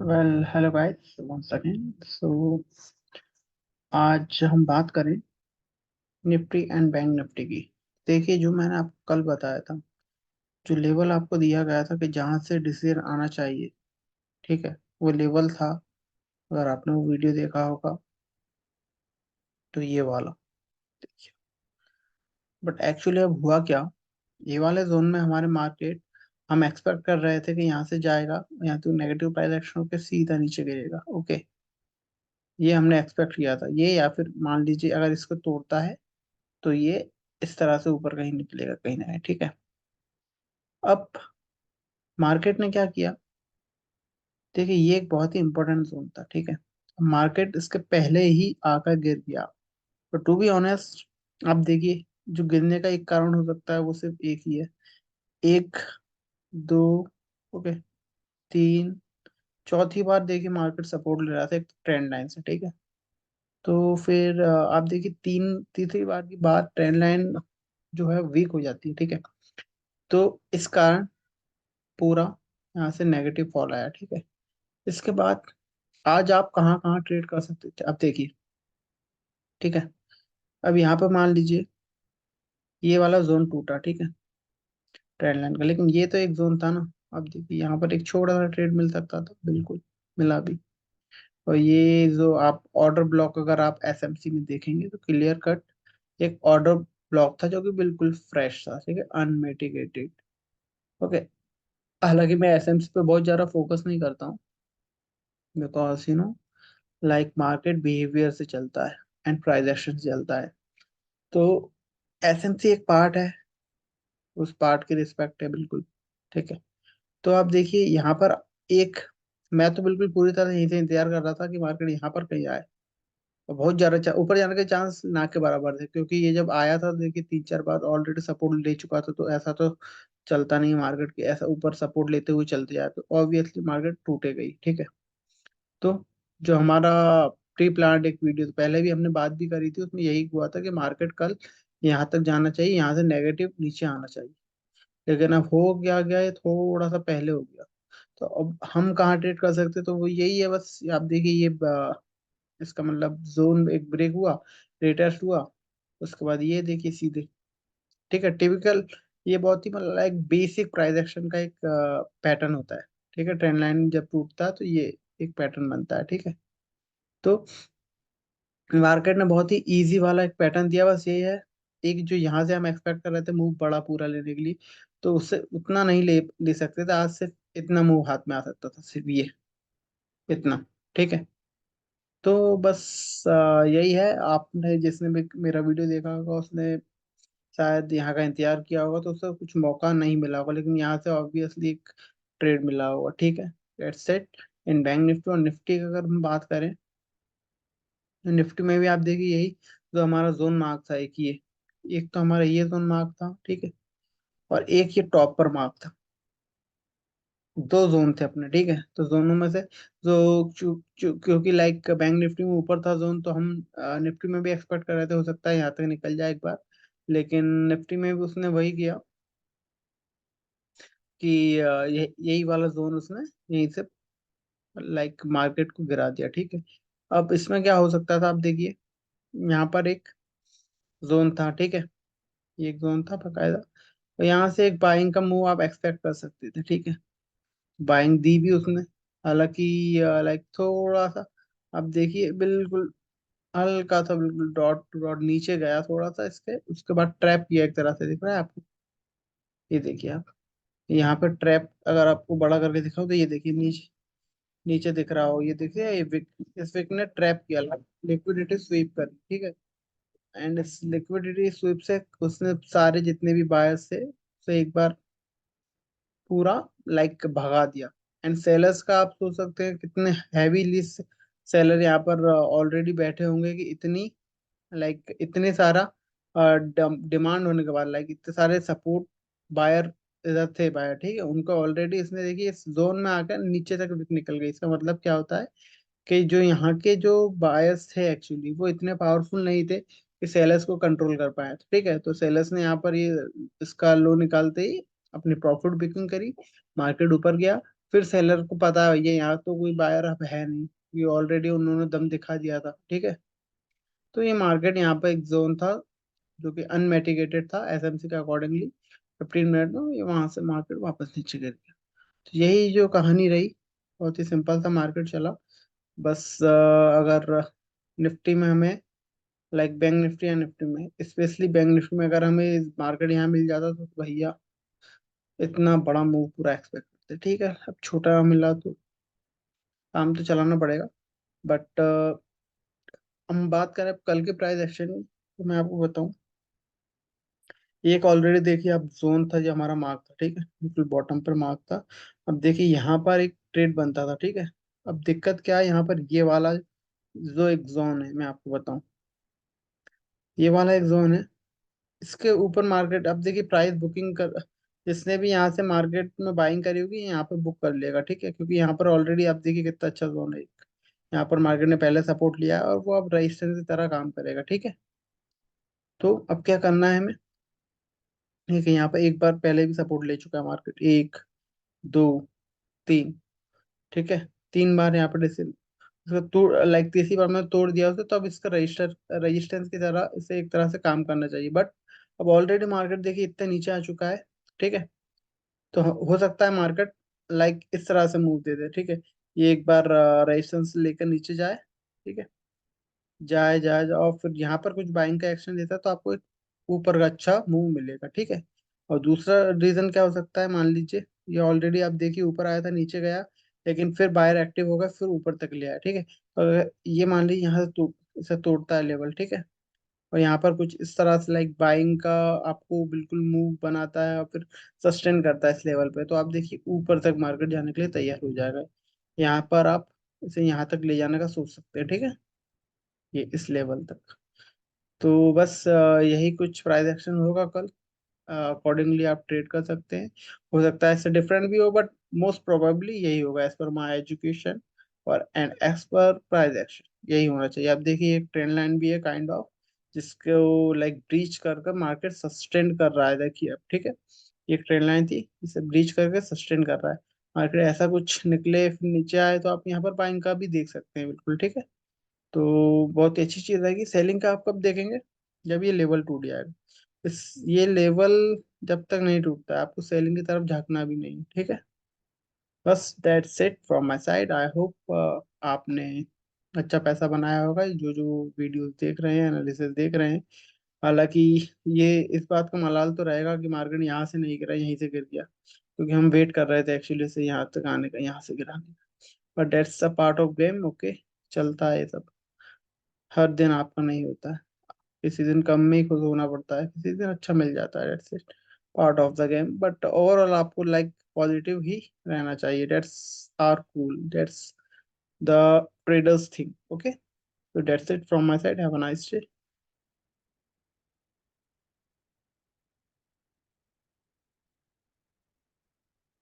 Well hello guys one second आज हम बात करें निफ्टी एंड बैंक निफ्टी की। देखिए, जो मैंने आपको कल बताया था, जो लेवल आपको दिया गया था कि जहां से डिसीजन आना चाहिए, ठीक है, वो लेवल था। अगर आपने वो वीडियो देखा होगा तो ये वाला देखिए। बट एक्चुअली अब हुआ क्या, ये वाले जोन में हमारे मार्केट, हम एक्सपेक्ट कर रहे थे कि यहाँ से जाएगा, यहाँ तो नेगेटिव प्राइस एक्शन होकर सीधा नीचे गिरेगा। ओके, ये हमने एक्सपेक्ट किया था ये, या फिर मान लीजिए अगर इसको तोड़ता है तो ये इस तरह से ऊपर कहीं निकलेगा कहीं ना कहीं, ठीक है। अब मार्केट ने क्या किया, देखिए ये एक बहुत ही इंपॉर्टेंट जोन था, ठीक है। मार्केट इसके पहले ही आकर गिर गया। तो टू बी ऑनेस्ट, आप देखिए, जो गिरने का एक कारण हो सकता है वो सिर्फ एक ही है। एक, दो, ओके, तीन, चौथी बार देखिए मार्केट सपोर्ट ले रहा था एक ट्रेंड लाइन से, ठीक है। तो फिर आप देखिए तीसरी बार की बात ट्रेंड लाइन जो है वीक हो जाती है, ठीक है। तो इस कारण पूरा यहाँ से नेगेटिव फॉल आया, ठीक है। इसके बाद आज आप कहाँ कहाँ ट्रेड कर सकते थे, अब देखिए, ठीक है। अब यहाँ पे मान लीजिए ये वाला जोन टूटा, ठीक है, ट्रेंड लाइन का, लेकिन ये तो एक जोन था ना। अब देखिए यहाँ पर एक छोटा सा ट्रेड मिल सकता था, बिल्कुल मिला भी। और ये जो आप ऑर्डर ब्लॉक, अगर आप एसएमसी में देखेंगे तो क्लियर कट एक ऑर्डर ब्लॉक था जो कि बिल्कुल फ्रेश था, ठीक है, अनमिटिगेटेड। ओके, हालांकि मैं एसएमसी पे बहुत ज्यादा फोकस नहीं करता हूँ, बिकॉज लाइक मार्केट बिहेवियर से चलता है एंड प्राइस एक्शन से चलता है। तो एसएमसी एक पार्ट है, उस पार्ट की रिस्पेक्ट है बिल्कुल, ठीक है। तो आप देखिए यहाँ पर एक, मैं तो बिल्कुल पूरी तरह यहीं से इंतजार कर रहा था कि मार्केट यहाँ पर कहीं आए। और बहुत ज्यादा ऊपर जाने के चांस ना के बराबर थे, क्योंकि ये जब आया था देखिए तीन चार बार ऑलरेडी सपोर्ट ले चुका था। तो ऐसा तो चलता नहीं मार्केट के, ऐसा ऊपर सपोर्ट लेते हुए चलते जाए तो ऑब्वियसली मार्केट टूटे गई, ठीक है। तो जो हमारा प्री प्लान्ड एक वीडियो तो पहले भी हमने बात भी करी थी, उसमें यही हुआ था कि मार्केट कल यहाँ तक जाना चाहिए, यहाँ से नेगेटिव नीचे आना चाहिए। लेकिन अब हो गया गया ये थोड़ा सा पहले हो गया। तो अब हम कहाँ ट्रेड कर सकते, तो वो यही है बस। आप देखिए ये इसका मतलब जोन एक ब्रेक हुआ, रिटेस्ट हुआ, उसके बाद ये देखिए सीधे, ठीक है, टिपिकल। ये बहुत ही मतलब एक बेसिक प्राइस एक्शन का एक पैटर्न होता है, ठीक है। ट्रेंड लाइन जब टूटता है तो ये एक पैटर्न बनता है, ठीक है। तो मार्केट ने बहुत ही इजी वाला एक पैटर्न दिया, बस यही है। एक जो यहाँ से हम एक्सपेक्ट कर रहे थे मूव बड़ा पूरा लेने के लिए, तो उससे उतना नहीं ले ले सकते थे। आज सिर्फ इतना मूव हाथ में आ सकता था, सिर्फ ये इतना, ठीक है। तो बस यही है। आपने जिसने भी मेरा वीडियो देखा होगा उसने शायद यहाँ का इंतजार किया होगा, तो उससे कुछ मौका नहीं मिला होगा, लेकिन यहाँ से ऑब्वियसली एक ट्रेड मिला होगा, ठीक है। That's it in bank Nifty. और निफ्टी की अगर हम बात करें, निफ्टी में भी आप देखिए यही जो हमारा जोन मार्क था, एक ये, एक तो हमारा ये जोन मार्क था, ठीक है, और एक ये टॉप पर मार्क था। दो जोन थे अपने, ठीक है। तो जोनों में से जो क्योंकि लाइक बैंक निफ्टी में ऊपर था जोन, तो हम निफ्टी में भी एक्सपेक्ट कर रहे थे हो सकता है यहाँ तक निकल जाए एक बार। लेकिन निफ्टी में भी उसने वही किया कि यही वाला जोन उसने यहीं से लाइक मार्केट को गिरा दिया, ठीक है। अब इसमें क्या हो सकता था, आप देखिए यहाँ पर एक जोन था, ठीक है, ये एक जोन था बकायदा। तो यहाँ से एक बाइंग का मूव आप एक्सपेक्ट कर सकते थे, ठीक है। बाइंग दी भी उसने, हालांकि लाइक थोड़ा सा, आप देखिए बिल्कुल हल्का सा बिल्कुल डॉट टू डॉट नीचे गया थोड़ा सा इसके, उसके बाद ट्रैप किया एक तरह से, दिख रहा है आपको, ये देखिए आप, यहाँ पर ट्रैप अगर आपको बड़ा करके दिखाओ तो ये देखिए नीचे, नीचे दिख रहा हो, ये देखिए ये विक, इस विक ने ट्रैप किया, लिक्विडिटी स्वीप करी, ठीक है। एंड इस लिक्विडिटी स्वीप से उसने सारे जितने भी बायर्स थे उसे एक बार पूरा लाइक भगा दिया। एंड सेलर्स का आप सोच सकते हैं कितने हैवीली सेलर यहाँ पर ऑलरेडी बैठे होंगे, कि इतनी लाइक इतने सारा डिमांड होने के बाद लाइक इतने सारे सपोर्ट बायर इधर थे बायर, ठीक है, उनको ऑलरेडी इसने देखिए इस जोन में आकर नीचे तक निकल गई। इसका मतलब क्या होता है कि जो यहाँ के जो बायर्स थे एक्चुअली वो इतने पावरफुल नहीं थे कि सेलर्स को कंट्रोल कर पाए, ठीक है। तो सेलर्स ने यहाँ पर ये इसका लो निकालते ही अपनी प्रॉफिट बुकिंग करी, मार्केट ऊपर गया, फिर सेलर को पता है ये यहाँ तो कोई बायर अब है नहीं, ये ऑलरेडी उन्होंने दम दिखा दिया था, ठीक है। तो ये मार्केट यहाँ पे एक जोन था जो कि अनमेटिगेटेड था एसएमसी के अकॉर्डिंगली। 15 मिनट में ये वहां से मार्केट वापस नीचे गिर गया। तो यही जो कहानी रही, बहुत ही सिंपल सा मार्केट चला। बस अगर निफ्टी में हमें, लाइक बैंक निफ्टी या निफ्टी में, स्पेशली बैंक निफ्टी में अगर हमें मार्केट यहाँ मिल जाता तो भैया इतना बड़ा मूव पूरा एक्सपेक्ट करते। ठीक है, अब छोटा मिला तो काम तो चलाना पड़ेगा। बट हम बात करें कल के प्राइस एक्शन की, तो मैं आपको बताऊं, एक ऑलरेडी देखिए अब जोन था जो हमारा मार्क था, ठीक है, बिल्कुल बॉटम पर मार्क था। अब देखिए यहाँ पर एक ट्रेड बनता था, ठीक है। अब दिक्कत क्या है, यहाँ पर ये वाला जो एक जोन है, मैं आपको बताऊं, ये वाला एक जोन है, इसके ऊपर मार्केट, अब देखिए प्राइस बुकिंग कर, जिसने भी यहाँ से मार्केट में बाइंग करी होगी यहाँ पे बुक कर लेगा, ठीक है, क्योंकि यहाँ पर ऑलरेडी आप देखिए कितना अच्छा जोन है। यहाँ पर मार्केट ने पहले सपोर्ट लिया है और वो अब रेजिस्टेंस की तरह काम करेगा, ठीक है। तो अब क्या करना है हमें, ठीक है, यहाँ पर एक बार पहले भी सपोर्ट ले चुका है मार्केट, एक, दो, तीन, ठीक है, 3 बार यहाँ पर इसको तोड़, लाइक तीसरी बार में तोड़ दिया उसे, तो अब इसका रजिस्टेंस की तरह इसे एक तरह से काम करना चाहिए। बट अब ऑलरेडी मार्केट देखिए इतने नीचे आ चुका है, ठीक है। तो हो सकता है मार्केट लाइक इस तरह से मूव दे दे, ठीक है, ये एक बार रेजिस्टेंस लेकर नीचे जाए, ठीक है, जाए जाए जाए, और फिर यहाँ पर कुछ बाइंग का एक्शन देता है तो आपको एक ऊपर का अच्छा मूव मिलेगा, ठीक है। और दूसरा रीजन क्या हो सकता है, मान लीजिए ये ऑलरेडी आप देखिए ऊपर आया था, नीचे गया, लेकिन फिर बायर एक्टिव होगा, फिर ऊपर तक ले आया, ठीक है। और ये मान लीजिए यहाँ से इसे तोड़ता है लेवल, ठीक है, और यहाँ पर कुछ इस तरह से लाइक बाइंग का आपको बिल्कुल मूव बनाता है और फिर सस्टेन करता है इस लेवल पे, तो आप देखिए ऊपर तक मार्केट जाने के लिए तैयार हो जाएगा। यहाँ पर आप इसे यहाँ तक ले जाने का सोच सकते हैं, ठीक है, ये इस लेवल तक। तो बस यही कुछ प्राइस एक्शन होगा कल, अकॉर्डिंगली आप ट्रेड कर सकते हैं। हो सकता है इससे डिफरेंट भी हो, बट मोस्ट प्रोबेबली यही होगा एज पर माई एजुकेशन और and as per price action यही होना चाहिए। आप देखिए एक ट्रेंड लाइन भी है काइंड ऑफ, जिसको लाइक ब्रीच कर कर मार्केट सस्टेन कर रहा है, देखिए अब, ठीक है, ये एक ट्रेंड लाइन थी, इसे ब्रीच करके सस्टेन कर रहा है मार्केट, ऐसा कुछ निकले फिर नीचे आए तो आप यहाँ पर बाइंग का भी देख सकते हैं, बिल्कुल ठीक है। तो बहुत ही अच्छी चीज रहेगी। सेलिंग का आप कब देखेंगे, जब ये लेवल टूट जाएगा। इस ये लेवल जब तक नहीं टूटता है, आपको सेलिंग की तरफ झांकना भी नहीं, ठीक है। बस that's it from my side. I hope आपने अच्छा पैसा बनाया होगा जो जो वीडियोस देख रहे हैं, एनालिसिस देख रहे हैं। हालांकि ये इस बात का मलाल तो रहेगा कि मार्केट यहाँ से नहीं गिरा, यहीं से गिर गया, क्योंकि हम वेट कर रहे थे एक्चुअली से यहाँ तक आने का, यहाँ से गिराने का। But that's a part of game, okay, चलता है ये सब, हर दिन आपका नहीं होता है, किसी दिन कम में ही खुश होना पड़ता है, किसी दिन अच्छा मिल जाता है, that's it, part of the game. But overall आपको लाइक पॉजिटिव ही रहना चाहिए, that's are cool, that's the traders thing, okay. So that's it from my side. Have a nice day.